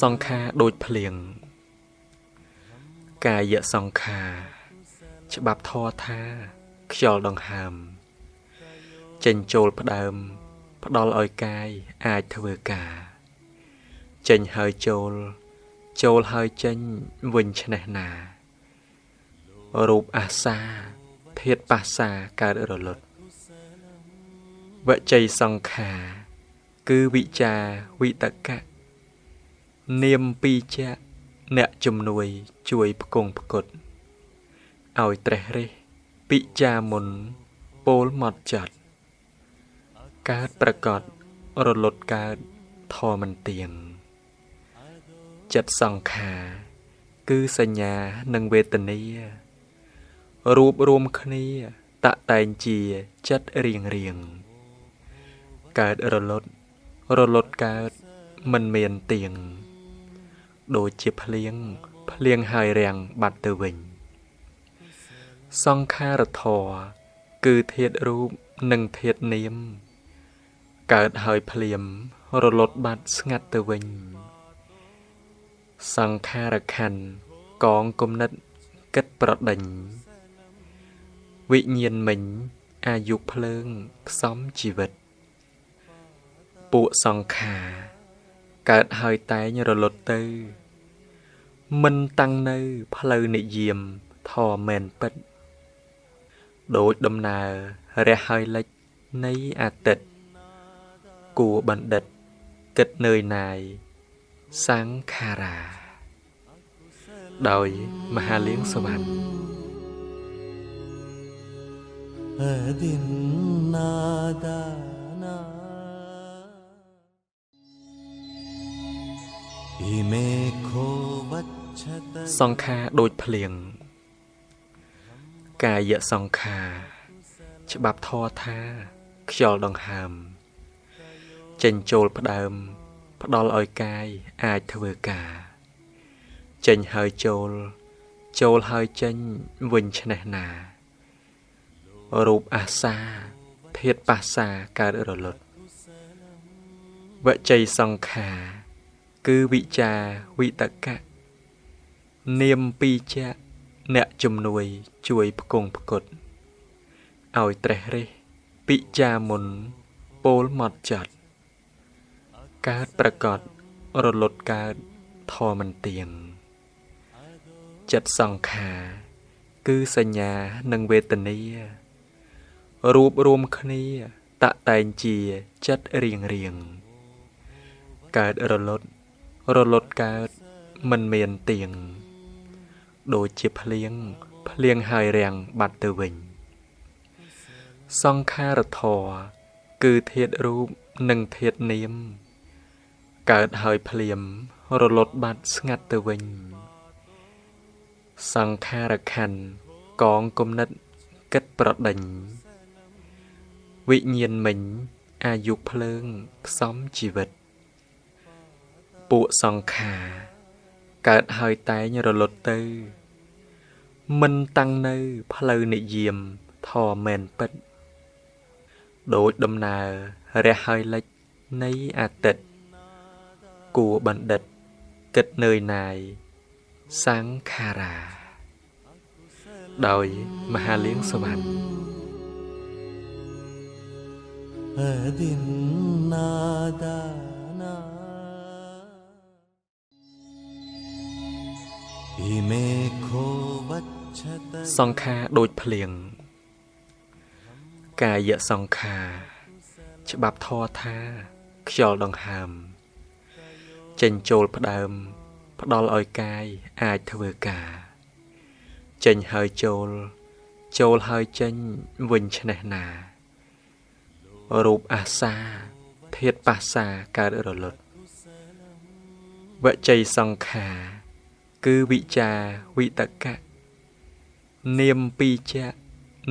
សង្ខារដូចភ្លៀងកាយសង្ខារច្បាប់ធម៌ថាខ្យល់ដង្ហើមចេញចូលផ្ដើមផ្ដល់ឲ្យកាយអាចធ្វើការចេញហើយចូលហើយចេញវិញឆ្នេះណារូបអាសាធាតុបាសាកើតរលត់វជ័យសង្ខារគឺវិចាវិតកៈនាមពីចៈអ្នកជំនួយជួយផ្គង់ផ្គត់ឲ្យត្រេះរិះពិចាមុនពោលមកចាត់កើតប្រកបរលត់កើតធម៌មិនទៀងចិត្តសង្ខារគឺសញ្ញានិងវេទនារួបរวมគ្នាតតែងជាចិត្តរៀងកើតរលត់កើតមិនមានទៀងដូចជាភ្លៀងហើយរាំងបាត់ទៅវិញសង្ខារធម៌គឺធាតុរូបនិងធាតុនាមកើតហើយភ្លាមរលត់បាត់ស្ងាត់ទៅវិញសង្ខារខណ្ឌកងគំនិតគិតប្រដេញវិញ្ញាណមិញអាយុភ្លើងផ្សំជីវិតពួកសង្ខារកើតហើយតែងរលត់ទៅមិនតាំងនៅផ្លូវនិយាមធម៌មែនពិតដូចដំណើររះហើយលិចនៃអាទិត្យគួរបណ្ឌិតគិតនឿយណាយសង្ខារាដោយមហាលៀងសវណ្ណសង្ខារដូចភ្លៀងកាយសង្ខារច្បាប់ធម៌ថាខ្យល់ដង្ហើមចេញចូលផ្ដើមផ្ដល់ឲ្យកាយអាចធ្វើការចេញហើយចូលហើយចេញវិញឆ្នេះណារូបអាសាធាតុបាសាកើតរលត់វជ័យសង្ខារគឺវិចាវិតកៈនាមពីចៈអ្នកជំនួយជួយផ្គង់ផ្គត់ឲ្យត្រេះរិះពិចាមុនពោលមកចាត់កើតប្រកបរលត់កើតធម៌មិនទៀងចិត្តសង្ខារគឺសញ្ញានិងវេទនារួបរวมគ្នាតតែងជាចិត្តរៀងកើតរលត់កើតមិនមានទៀងដូចជាភ្លៀងហើយរាំងបាត់ទៅវិញសង្ខារធម៌គឺធាតុរូបនិងធាតុនាមកើតហើយភ្លាមរលត់បាត់ស្ងាត់ទៅវិញសង្ខារខណ្ឌកងគំនិតគិតប្រដេញវិញ្ញាណមិញអាយុភ្លើងផ្សំជីវិតពួកសង្ខារកើតហើយតែងរលត់ទៅមិនតាំងនៅផ្លូវនិយាមធម៌មែនពិតដូចដំណើររះហើយលិចនៃអាទិត្យគួរបណ្ឌិតគិតនឿយណាយសង្ខារាដោយមហាលៀងសវណ្ណសង្ខារដូចភ្លៀងកាយសង្ខារច្បាប់ធម៌ថាខ្យល់ដង្ហើមចេញចូលផ្ដើមផ្ដល់ឲ្យកាយអាចធ្វើការចេញហើយចូលហើយចេញវិញឆ្នេះណារូបអាសាធាតុបាសាកើតរលត់វជ័យសង្ខារគឺវិចាវិតកៈនាមពីចៈ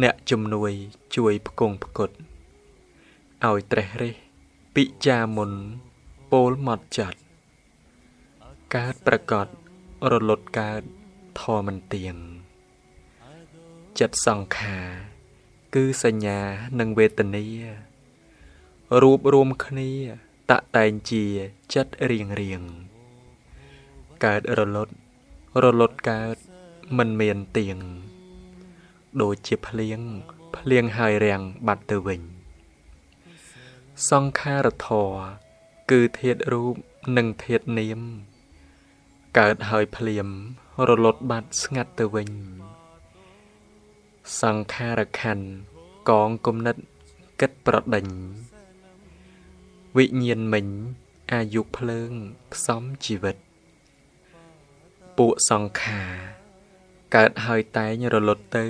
អ្នកជំនួយជួយផ្គង់ផ្គត់ឲ្យត្រេះរិះពិចាមុនពោលមកចាត់កើតប្រកបរលត់កើតធម៌មិនទៀងចិត្តសង្ខារគឺសញ្ញានិងវេទនារួបរวมគ្នា ตะแตงเจียจัดเรียงเรียงเกิดรลดเกิดมันเมียนเตียงโดยเจ็บเพลียงหายแรงบัดเตวิงซองคารทอคือเทศรูปหนึ่งเทศเนียมเกิดหายเพลียมรลดบัดสงัดเตวิงสังคารคันกองกมนัดกัดประดังวิญญาณมิงอายุเพลิงซ้อมชีวิตปุสังขาเกิดหายตายรลดเตอ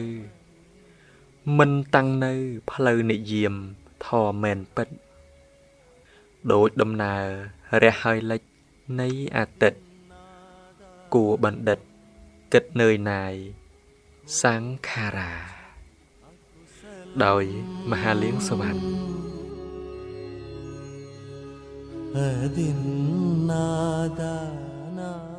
มันตั้งในเพลินิเยียมทอแมนเป็ดโดยดำนาเรหายเล็กในอาติดกูบันดิตกิดเนยนายสังขาราโดยมหาเลี้ยงสวรรค์ดินนาดานา